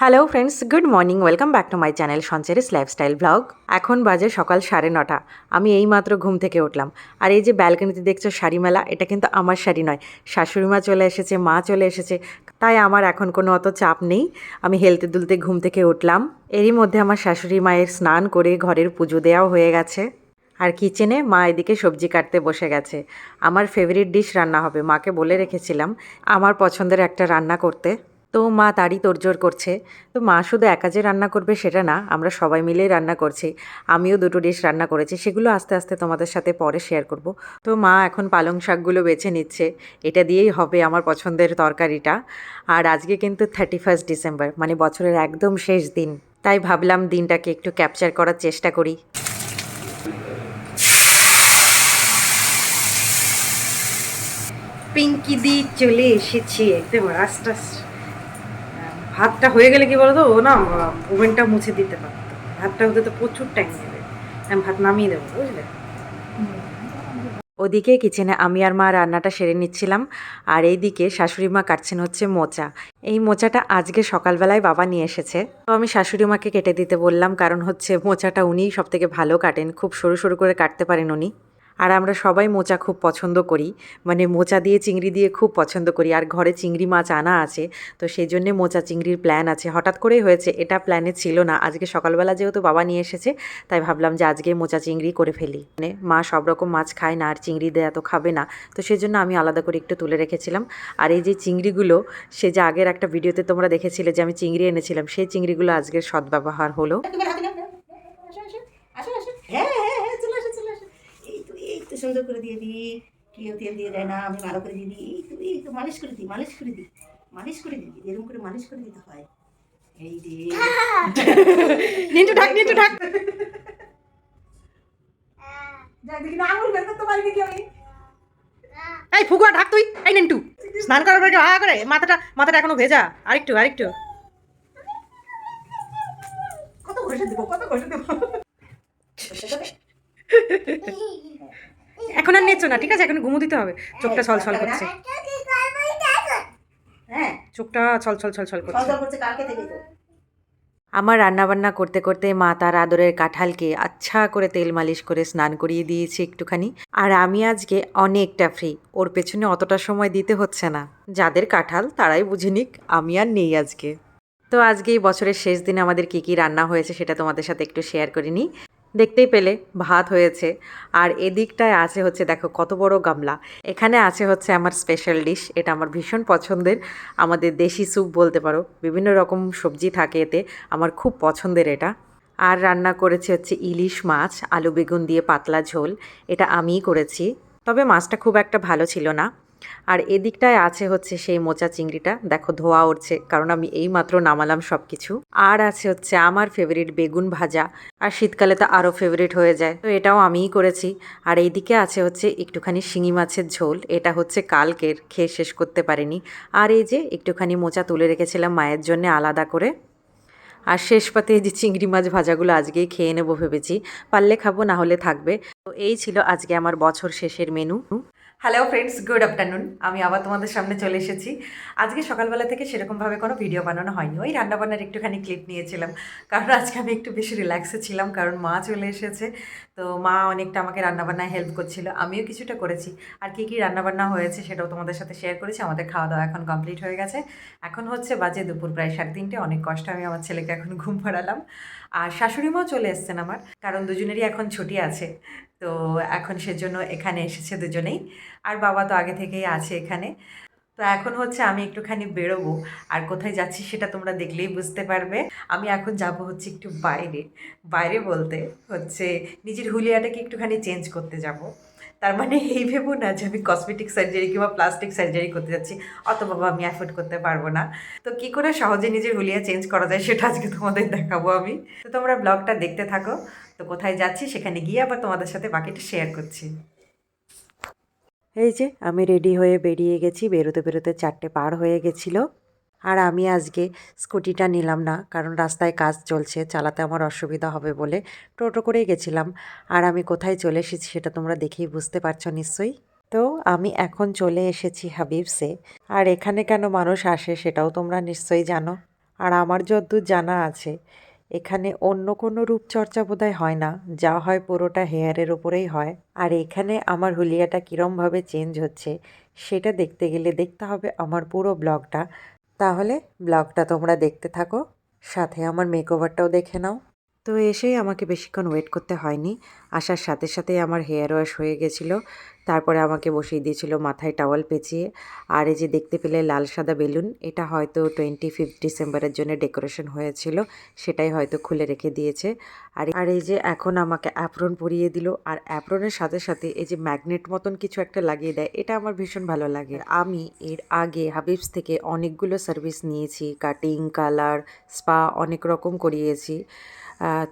Hello friends, good morning. Welcome back to my channel Sanchari's lifestyle blog. এখন বাজে সকাল 9:30। আমি এইমাত্র ঘুম থেকে উঠলাম। আর এই যে ব্যালকনিতে দেখছো শাড়ি মেলা, এটা কিন্তু আমার শাড়ি নয়, শাশুড়ি মা চলে এসেছে, মা চলে এসেছে। তাই আমার এখন কোনো অত চাপ নেই। আমি হেলতে দুলতে ঘুম থেকে উঠলাম। এরই মধ্যে আমার শাশুড়ি মায়ের স্নান করে ঘরের পুজো দেওয়াও হয়ে গেছে। আর কিচেনে মা এদিকে সবজি কাটতে বসে গেছে। আমার ফেভারিট ডিশ রান্না হবে, মাকে বলে রেখেছিলাম আমার পছন্দের একটা রান্না করতে। তো মা তারই তোড়জোড় করছে। তো মা শুধু একা যে রান্না করবে সেটা না, আমরা সবাই মিলেই রান্না করছি। আমিও দুটো ডিশ রান্না করেছি, সেগুলো আস্তে আস্তে তোমাদের সাথে পরে শেয়ার করব। তো মা এখন পালং শাকগুলো বেছে নিচ্ছে, এটা দিয়েই হবে আমার পছন্দের তরকারিটা। আর আজকে কিন্তু 31 ডিসেম্বর, মানে বছরের একদম শেষ দিন। তাই ভাবলাম দিনটাকে একটু ক্যাপচার করার চেষ্টা করি। পিঙ্কি দি চলে এসেছে একদম আস্তে আস্তে। ভাতটা হয়ে গেলে কি বলতো, ও না ওভেনটা মুছে দিতে পারতো। ভাতটা হতে তো প্রচুর টাইম নেবে। আমি ভাত নামিয়ে দেবো, বুঝলে। ওদিকে কিচেনে আমি আর মা রান্নাটা সেরে নিচ্ছিলাম। আর এইদিকে শাশুড়ি মা কাটছেন হচ্ছে মোচা। এই মোচাটা আজকে সকালবেলায় বাবা নিয়ে এসেছে। তো আমি শাশুড়ি মাকে কেটে দিতে বললাম, কারণ হচ্ছে মোচাটা উনিই সব থেকে ভালো কাটেন, খুব সরু সরু করে কাটতে পারেন উনি। আর আমরা সবাই মোচা খুব পছন্দ করি, মানে মোচা দিয়ে চিংড়ি দিয়ে খুব পছন্দ করি। আর ঘরে চিংড়ি মাছ আনা আছে, তো সেই জন্যে মোচা চিংড়ির প্ল্যান আছে। হঠাৎ করেই হয়েছে, এটা প্ল্যানে ছিল না। আজকে সকালবেলা যেহেতু বাবা নিয়ে এসেছে, তাই ভাবলাম যে আজকে মোচা চিংড়ি করে ফেলি। মানে মা সব রকম মাছ খায় না, আর চিংড়ি দেয়া তো খাবে না, তো সেই জন্য আমি আলাদা করে একটু তুলে রেখেছিলাম। আর এই যে চিংড়িগুলো, সে যে আগের একটা ভিডিওতে তোমরা দেখেছিলে যে আমি চিংড়ি এনেছিলাম, সেই চিংড়িগুলো আজকের সদ্ব্যবহার হলো। হ্যাঁ হ্যাঁ হ্যাঁ, চলে আসো চলে আসো। এই তো সুন্দর করে দিয়ে দিই। কেউ তেল দিয়ে দেয় না, আমি ভালো করে দিয়ে দিই। এই তো মালিশ করে দিই, মালিশ করে দিই, মালিশ করে দিই, এরকম করে মালিশ করে দিতে হয়। এই যে নিন্টু ঢাক, নিন্টু ঢাক। যাক দেখি না, আঙুল বের করতে পারিনি কি আমি। এই ফুগুয়া ঢাক তুই। এই নিন্টু, স্নান করার পরে হা করে মাথাটা মাথাটা এখনো ভেজা। আরেকটু আরেকটু। কত ঘষে দেবো, কত ঘষে দেবো। এখন আর নেচো না, ঠিক আছে? এখন ঘুমো দিতে হবে। চোখটা ছলছল করছে, হ্যাঁ, চোখটা ছলছল ছলছল করছে। সজল করছে কালকে থেকে তো। আমার রান্নাবান্না করতে করতে মা তার আদরের কাঁঠালকে আচ্ছা করে তেল মালিশ করে স্নান করিয়ে দিয়েছে একটুখানি। আর আমি আজকে অনেকটা ফ্রি, ওর পেছনে অতটা সময় দিতে হচ্ছে না। যাদের কাঁঠাল তারাই বুঝে নিক, আমি আর নেই আজকে। তো আজকে এই বছরের শেষ দিনে আমাদের কী কী রান্না হয়েছে সেটা তোমাদের সাথে একটু শেয়ার করে নিই। দেখতেই পেলে ভাত হয়েছে। আর এদিকটায় আছে হচ্ছে, দেখো কত বড় গামলা, এখানে আছে হচ্ছে আমার স্পেশাল ডিশ। এটা আমার ভীষণ পছন্দের, আমাদের দেশি স্যুপ বলতে পারো। বিভিন্ন রকম সবজি থাকে এতে, আমার খুব পছন্দের এটা। আর রান্না করেছি হচ্ছে ইলিশ মাছ, আলু বেগুন দিয়ে পাতলা ঝোল। এটা আমিই করেছি, তবে মাছটা খুব একটা ভালো ছিল না। আর এদিকটায় আছে হচ্ছে সেই মোচা চিংড়িটা, দেখো ধোয়া উঠছে, কারণ আমি এইমাত্র নামালাম সব কিছু। আর আছে হচ্ছে আমার ফেভারিট বেগুন ভাজা, আর শীতকালে তো আরও ফেভারিট হয়ে যায়, তো এটাও আমিই করেছি। আর এইদিকে আছে হচ্ছে একটুখানি শিঙি মাছের ঝোল, এটা হচ্ছে কালকের, খেয়ে শেষ করতে পারিনি। আর এই যে একটুখানি মোচা তুলে রেখেছিলাম মায়ের জন্য আলাদা করে। আর শেষ পাতে এই যে চিংড়ি মাছ ভাজাগুলো আজকেই খেয়ে নেবো ভেবেছি, পারলে খাবো, না হলে থাকবে। তো এই ছিল আজকে আমার বছর শেষের menu. Hello friends, good afternoon. আমি আবার তোমাদের সামনে চলে এসেছি। আজকে সকালবেলা থেকে সেরকমভাবে কোনো ভিডিও বানানো হয়নি, ওই রান্নাবান্নার একটুখানি ক্লিপ নিয়েছিলাম। কারণ আজকে আমি একটু বেশি রিল্যাক্সে ছিলাম, কারণ মা চলে এসেছে। তো মা অনেকটা আমাকে রান্নাবান্নায় হেল্প করছিল, আমিও কিছুটা করেছি। আর কী কী রান্নাবান্না হয়েছে সেটাও তোমাদের সাথে শেয়ার করেছি। আমাদের খাওয়া দাওয়া এখন কমপ্লিট হয়ে গেছে। এখন হচ্ছে বাজে দুপুর প্রায় 3:30। অনেক কষ্ট আমি আমার ছেলেকে এখন ঘুম পাড়ালাম। আর শাশুড়ি মাও চলে এসছেন আমার, কারণ দুজনেরই এখন ছুটি আছে। তো এখন সেজন্য এখানে এসেছে দুজনেই। আর বাবা তো আগে থেকেই আছে এখানে। তো এখন হচ্ছে আমি একটুখানি বেরোবো। আর কোথায় যাচ্ছি সেটা তোমরা দেখলেই বুঝতে পারবে। আমি এখন যাব হচ্ছে একটু বাইরে। বাইরে বলতে হচ্ছে নিজের হুলিয়াটাকে একটুখানি চেঞ্জ করতে যাব। তার মানে এই ভেবো না যে আমি কসমেটিক সার্জারি কিংবা প্লাস্টিক সার্জারি করতে যাচ্ছি, অত বাবা আমি অ্যাফোর্ড করতে পারবো না। তো কী করে সহজে নিজের হুলিয়া চেঞ্জ করা যায় সেটা আজকে তোমাদের দেখাবো আমি। তো তোমরা ব্লগটা দেখতে থাকো। তো কোথায় যাচ্ছি সেখানে গিয়ে আবার তোমাদের সাথে বাকিটা শেয়ার করছি। এই যে আমি রেডি হয়ে বেরিয়ে গেছি, বেরোতে বেরোতে 4টে পার হয়ে গেছিলো। আর আমি আজকে স্কুটিটা নিলাম না, কারণ রাস্তায় কাজ চলছে, চালাতে আমার অসুবিধা হবে বলে টোটো করেই গেছিলাম। আর আমি কোথায় চলে এসেছি সেটা তোমরা দেখেই বুঝতে পারছো নিশ্চয়ই। তো আমি এখন চলে এসেছি হাবিবসে। আর এখানে কেন মানুষ আসে সেটাও তোমরা নিশ্চয়ই জানো। আর আমার যতদূর জানা আছে এখানে অন্য কোনো রূপচর্চা বোধহয় হয় না, যা হয় পুরোটা হেয়ারের ওপরেই হয়। আর এখানে আমার হুলিয়াটা কীরমভাবে চেঞ্জ হচ্ছে সেটা দেখতে গেলে দেখতে হবে আমার পুরো ব্লগটা। তাহলে ব্লগটা তোমরা দেখতে থাকো, সাথে আমার মেকওভারটাও দেখে নাও। তো এসেই আমাকে বেশিক্ষণ ওয়েট করতে হয়নি, আসার সাথে সাথেই আমার হেয়ার ওয়াশ হয়ে গেছিলো। তারপরে আমাকে বসিয়ে দিয়েছিল মাথায় টাওয়াল পেঁচিয়ে। আর এই যে দেখতে পেলে লাল সাদা বেলুন, এটা হয়তো 25 ডিসেম্বরের জন্য ডেকোরেশন হয়েছিল, সেটাই হয়তো খুলে রেখে দিয়েছে। আর এই যে এখন আমাকে অ্যাপ্রন পরিয়ে দিল, আর অ্যাপ্রনের সাথে সাথে এই যে ম্যাগনেট মতন কিছু একটা লাগিয়ে দেয়, এটা আমার ভীষণ ভালো লাগে। আমি এর আগে হাবিবস থেকে অনেকগুলো সার্ভিস নিয়েছি, কাটিং, কালার, স্পা অনেক রকম করিয়েছি।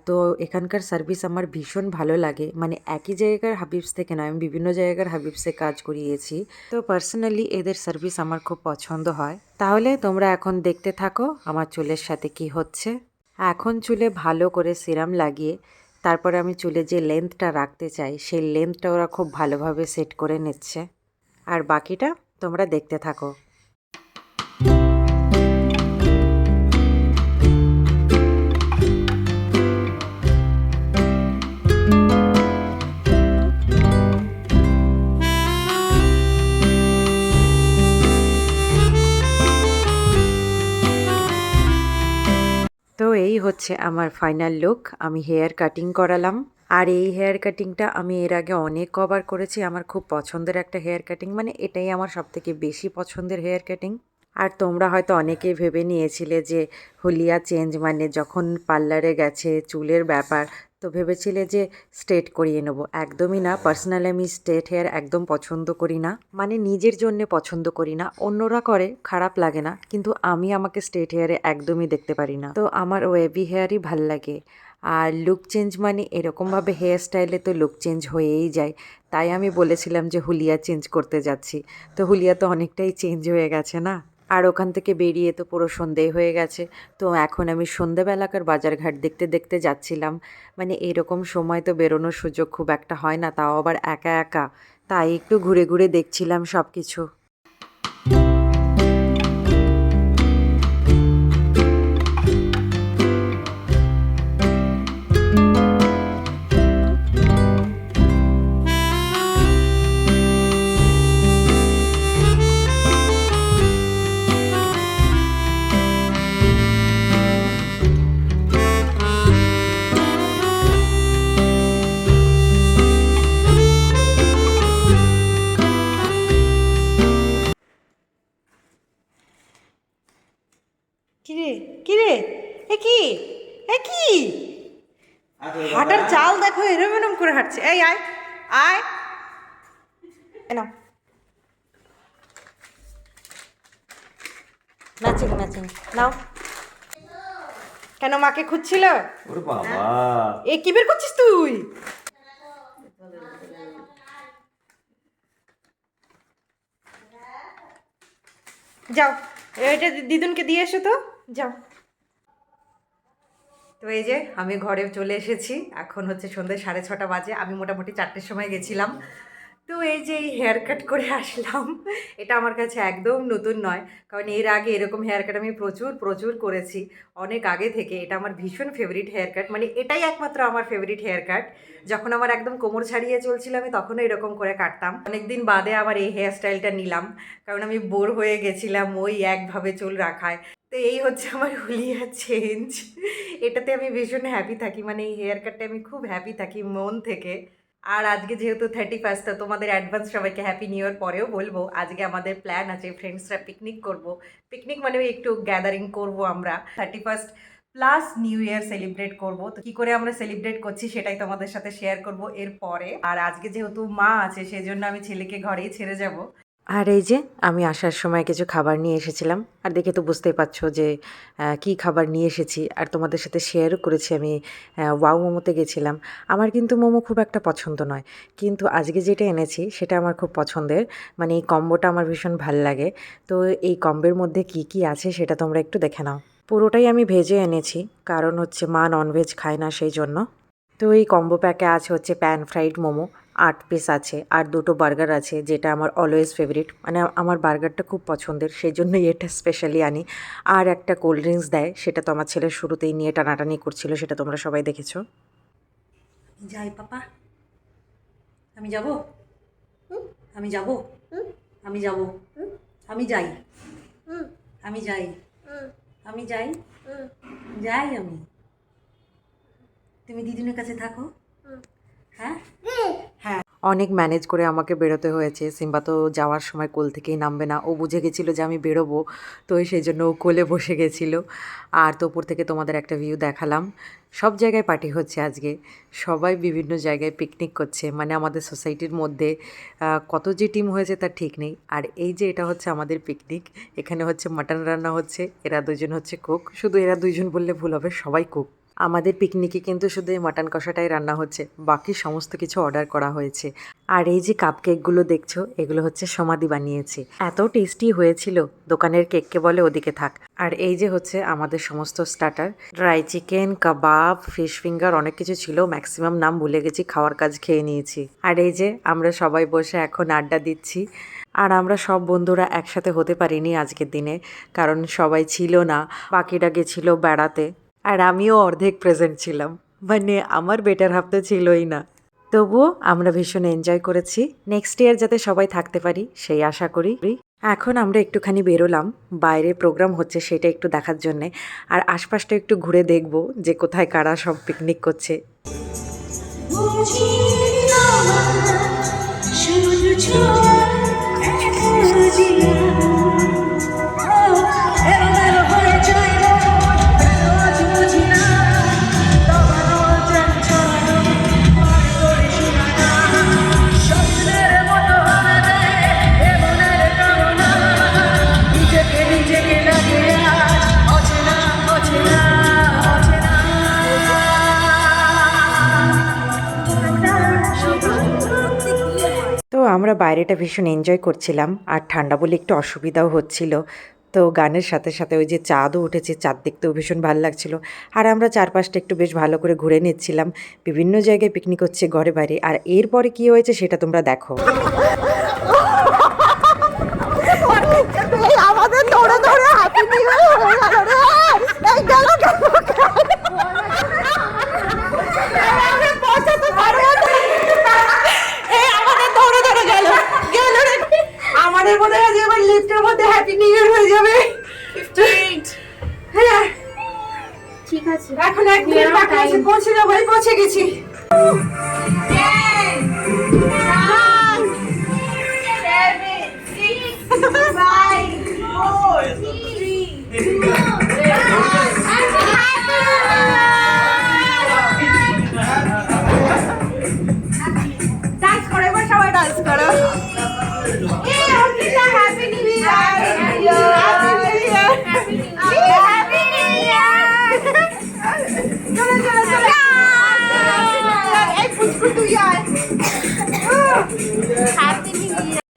তো এখানকার সার্ভিস আমার ভীষণ ভালো লাগে, মানে একই জায়গার হাবিবস থেকে নয়, আমি বিভিন্ন জায়গার হাবিবসে কাজ করিয়েছি। তো পার্সোনালি এদের সার্ভিস আমার খুব পছন্দ হয়। তাহলে তোমরা এখন দেখতে থাকো আমার চুলের সাথে কি হচ্ছে। এখন চুলে ভালো করে সিরাম লাগিয়ে তারপরে আমি চুলে যে লেন্থটা রাখতে চাই সেই লেন্থটা ওরা খুব ভালোভাবে সেট করে নিচ্ছে। আর বাকিটা তোমরা দেখতে থাকো। তো এই হচ্ছে আমার ফাইনাল লুক। আমি হেয়ার কাটিং করালাম। আর এই হেয়ার কাটিংটা আমি এর আগে অনেক কভার করেছি। আমার খুব পছন্দের একটা হেয়ার কাটিং, মানে এটাই আমার সবথেকে বেশি পছন্দের হেয়ার কাটিং। আর তোমরা হয়তো অনেকেই ভেবে নিয়েছিলে যে হুলিয়া চেঞ্জ মানে যখন পার্লারে গেছে চুলের ব্যাপার, তো ভেবেছিলে যে স্ট্রেট করিয়ে নেবো। একদমই না। পার্সোনালি আমি স্ট্রেট হেয়ার একদম পছন্দ করি না, মানে নিজের জন্যে পছন্দ করি না। অন্যরা করে, খারাপ লাগে না, কিন্তু আমি আমাকে স্ট্রেট হেয়ারে একদমই দেখতে পারি না। তো আমার ওয়েভি হেয়ারই ভাল লাগে। আর লুক চেঞ্জ মানে এরকমভাবে হেয়ার স্টাইলে তো লুক চেঞ্জ হয়েই যায়। তাই আমি বলেছিলাম যে হুলিয়া চেঞ্জ করতে যাচ্ছি। তো হুলিয়া তো অনেকটাই চেঞ্জ হয়ে গেছে না। আর ওখান থেকে বেরিয়ে তো পুরো সন্ধেই হয়ে গেছে। তো এখন আমি সন্ধেবেলাকার বাজারঘাট দেখতে দেখতে যাচ্ছিলাম। মানে এরকম সময় তো বেরোনোর সুযোগ খুব একটা হয় না, তাও আবার একা একা। তাই একটু ঘুরে ঘুরে দেখছিলাম সব কিছু। কিরে কিরে, এ কি, এ কি হাঁটার চাল দেখো, এরম এরম করে হাঁটছে। এই আয় আয়, নাও ম্যাচিং ম্যাচিং নাও। কেন মাকে খুঁজছিল? ওরে বাবা, এ কি বের করছিস তুই? যাও, এটা দিদুনকে দিয়ে এসো তো, যাও। তো এই যে আমি ঘরে চলে এসেছি। এখন হচ্ছে সন্ধ্যে 6:30 বাজে। আমি মোটামুটি 4টের সময় গেছিলাম। তো এই যে এই হেয়ার কাট করে আসলাম, এটা আমার কাছে একদম নতুন নয়, কারণ এর আগে এরকম হেয়ার কাট আমি প্রচুর প্রচুর করেছি অনেক আগে থেকে। এটা আমার ভীষণ ফেভারিট হেয়ার কাট, মানে এটাই একমাত্র আমার ফেভারিট হেয়ার কাট। যখন আমার একদম কোমর ছাড়িয়ে চলছিল আমি তখনও এরকম করে কাটতাম। অনেকদিন বাদে আমার এই হেয়ার স্টাইলটা নিলাম, কারণ আমি বোর হয়ে গেছিলাম ওই একভাবে চুল রাখায়। তো এই হচ্ছে আমার হুলিয়া চেঞ্জ। এটাতে আমি ভীষণ হ্যাপি থাকি, মানে এই হেয়ার কাটটা আমি খুব হ্যাপি থাকি মন থেকে। আর আজকে যেহেতু 31, তো তোমাদের অ্যাডভান্স সবাইকে হ্যাপি নিউ ইয়ার পরেও বলবো। আজকে আমাদের প্ল্যান আছে ফ্রেন্ডসরা পিকনিক করব। পিকনিক মানে ওই একটু গ্যাদারিং করব আমরা। 31 প্লাস নিউ ইয়ার সেলিব্রেট করব। তো কী করে আমরা সেলিব্রেট করছি সেটাই তোমাদের সাথে শেয়ার করব এর পরে। আর আজকে যেহেতু মা আছে সেই জন্য আমি ছেলেকে ঘরেই ছেড়ে যাব। আর এই যে আমি আসার সময় কিছু খাবার নিয়ে এসেছিলাম, আর দেখে তো বুঝতেই পারছো যে কী খাবার নিয়ে এসেছি। আর তোমাদের সাথে শেয়ারও করেছি আমি ওয়াও মোমোতে গেছিলাম। আমার কিন্তু মোমো খুব একটা পছন্দ নয়, কিন্তু আজকে যেটা এনেছি সেটা আমার খুব পছন্দের, মানে এই কম্বোটা আমার ভীষণ ভাল লাগে। তো এই কম্বোর মধ্যে কি কি আছে সেটা তোমরা একটু দেখে নাও। পুরোটাই আমি ভেজে এনেছি, কারণ হচ্ছে মা ননভেজ খায় না সেই জন্য। তো এই কম্বো প্যাকে আছে হচ্ছে প্যান ফ্রাইড মোমো, 8 পিস আছে আর দুটো বার্গার আছে, যেটা আমার অলওয়েজ ফেভারিট, মানে আমার বার্গারটা খুব পছন্দের, সেই জন্যই এটা স্পেশালি আনি। আর একটা কোল্ড ড্রিঙ্কস দেয়, সেটা তো আমার ছেলে শুরুতেই নিয়ে টানাটানি করছিল, সেটা তোমরা সবাই দেখেছো। যাই পাপা, আমি যাব, আমি যাব, আমি যাব, আমি যাই, আমি যাই, আমি যাই, যাই আমি। তুমি দিদিনের কাছে থাকো, হ্যাঁ হ্যাঁ। অনেক ম্যানেজ করে আমাকে বেরোতে হয়েছে। সিম্বা তো যাওয়ার সময় কোল থেকেই নামবে না, ও বুঝে গেছিলো যে আমি বেরোবো, তো সেই জন্য ও কোলে বসে গেছিলো। আর তো উপর থেকে তোমাদের একটা ভিউ দেখালাম। সব জায়গায় পার্টি হচ্ছে আজকে, সবাই বিভিন্ন জায়গায় পিকনিক করছে, মানে আমাদের সোসাইটির মধ্যে কত যে টিম হয়েছে তার ঠিক নেই। আর এই যে এটা হচ্ছে আমাদের পিকনিক, এখানে হচ্ছে মাটন রান্না হচ্ছে, এরা দুজন হচ্ছে কুক, শুধু এরা দুইজন বললে ভুল হবে, সবাই কুক। আমাদের পিকনিকে কিন্তু শুধু এই মাটন কষাটাই রান্না হচ্ছে, বাকি সমস্ত কিছু অর্ডার করা হয়েছে। আর এই যে কাপকেকগুলো দেখছো, এগুলো হচ্ছে সমাধি বানিয়েছে, এত টেস্টি হয়েছিল, দোকানের কেককে বলে ওদিকে থাক। আর এই যে হচ্ছে আমাদের সমস্ত স্টার্টার, ড্রাই চিকেন, কাবাব, ফিশ ফিঙ্গার, অনেক কিছু ছিল, ম্যাক্সিমাম নাম ভুলে গেছি, খাওয়ার কাজ খেয়ে নিয়েছি। আর এই যে আমরা সবাই বসে এখন আড্ডা দিচ্ছি। আর আমরা সব বন্ধুরা একসাথে হতে পারিনি আজকের দিনে, কারণ সবাই ছিল না, বাকিরা গেছিল বেড়াতে। আর আমিও অর্ধেক প্রেজেন্ট ছিলাম, মানে আমার বেটার হাফ তো ছিলই না। তবুও আমরা ভীষণ এনজয় করেছি, নেক্সট ইয়ার যাতে সবাই থাকতে পারি সেই আশা করি। এখন আমরা একটুখানি বেরোলাম, বাইরে প্রোগ্রাম হচ্ছে সেটা একটু দেখার জন্যে, আর আশপাশটা একটু ঘুরে দেখব যে কোথায় কারা সব পিকনিক করছে। তো আমরা বাইরেটা ভীষণ এনজয় করছিলাম, আর ঠান্ডা বলে একটু অসুবিধাও হচ্ছিল। তো গানের সাথে সাথে ওই যে চাঁদও উঠেছে, চাঁদ দেখতেও ভীষণ ভালো লাগছিল। আর আমরা চারপাশটা একটু বেশ ভালো করে ঘুরে নিচ্ছিলাম, বিভিন্ন জায়গায় পিকনিক হচ্ছে ঘরে বাইরে। আর এরপরে কী হয়েছে সেটা তোমরা দেখো। আমাদের ধরে ধরে হ্যাপি নিউ ইয়ার হয়ে গেল রে, এই গেল আমাদের মধ্যে আজ এবার লিফটের মধ্যে হ্যাপি নিউ ইয়ার হয়ে যাবে। 58 হ্যাঁ ঠিক আছে, এখন এক মিনিট বাকি আছে, পৌঁছে যাবো, এই পৌঁছে গেছি। ডান্স করো এবার, সবাই ডান্স করো।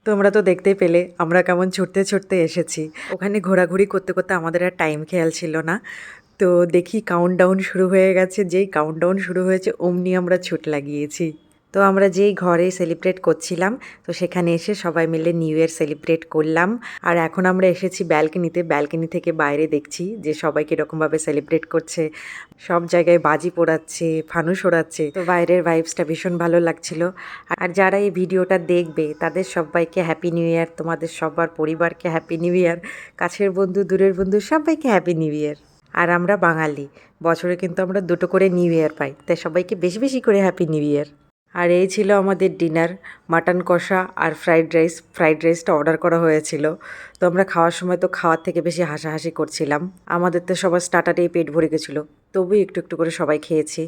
তোমরা তো দেখতেই পেলে আমরা কেমন ছুটতে ছুটতে এসেছি, ওখানে ঘোরাঘুরি করতে করতে আমাদের আর টাইম খেয়াল ছিল না। তো দেখি কাউন্টডাউন শুরু হয়ে গেছে, যেই কাউন্টডাউন শুরু হয়েছে অমনি আমরা ছুট লাগিয়েছি। তো আমরা যেই ঘরে সেলিব্রেট করছিলাম, তো সেখানে এসে সবাই মিলে নিউ ইয়ার সেলিব্রেট করলাম। আর এখন আমরা এসেছি ব্যালকনিতে, ব্যালকনি থেকে বাইরে দেখছি যে সবাই কীরকমভাবে সেলিব্রেট করছে, সব জায়গায় বাজি পোড়াচ্ছে, ফানুস ওড়াচ্ছে, তো বাইরের ভাইবসটা ভীষণ ভালো লাগছিল। আর যারা এই ভিডিওটা দেখবে তাদের সবাইকে হ্যাপি নিউ ইয়ার, তোমাদের সবার পরিবারকে হ্যাপি নিউ ইয়ার, কাছের বন্ধু দূরের বন্ধু সবাইকে হ্যাপি নিউ ইয়ার। আর আমরা বাঙালি, বছরে কিন্তু আমরা দুটো করে নিউ ইয়ার পাই, তাই সবাইকে বেশি বেশি করে হ্যাপি নিউ ইয়ার। আর এই ছিল আমাদের ডিনার, মাটন কষা আর ফ্রাইড রাইস। ফ্রাইড রাইসটা অর্ডার করা হয়েছিল, তো আমরা খাওয়ার সময় তো খাওয়ার থেকে বেশি হাসাহাসি করছিলাম, আমাদের তো সবার স্টার্টারেই পেট ভরে গেছিলো, তবুই একটু একটু করে সবাই খেয়েছি।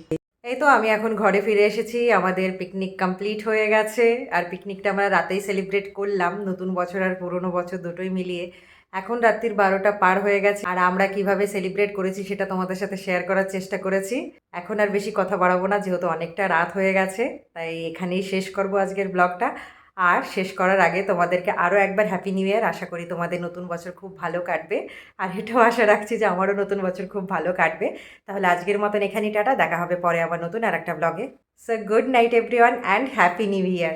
এই তো আমি এখন ঘরে ফিরে এসেছি, আমাদের পিকনিক কমপ্লিট হয়ে গেছে। আর পিকনিকটা আমরা রাতেই সেলিব্রেট করলাম, নতুন বছর আর পুরনো বছর দুটোই মিলিয়ে। এখন রাত্রির 12টা পার হয়ে গেছে, আর আমরা কিভাবে সেলিব্রেট করেছি সেটা তোমাদের সাথে শেয়ার করার চেষ্টা করেছি। এখন আর বেশি কথা বাড়াবো না, যেহেতু অনেকটা রাত হয়ে গেছে, তাই এখানেই শেষ করব আজকের ব্লগটা। আর শেষ করার আগে তোমাদেরকে আরও একবার হ্যাপি নিউ ইয়ার। আশা করি তোমাদের নতুন বছর খুব ভালো কাটবে, আর এটাও আশা রাখছি যে আমারও নতুন বছর খুব ভালো কাটবে। তাহলে আজকের মতন এখানেই টাটা, দেখা হবে পরে আবার নতুন আর একটা ব্লগে। So good night everyone and happy new year.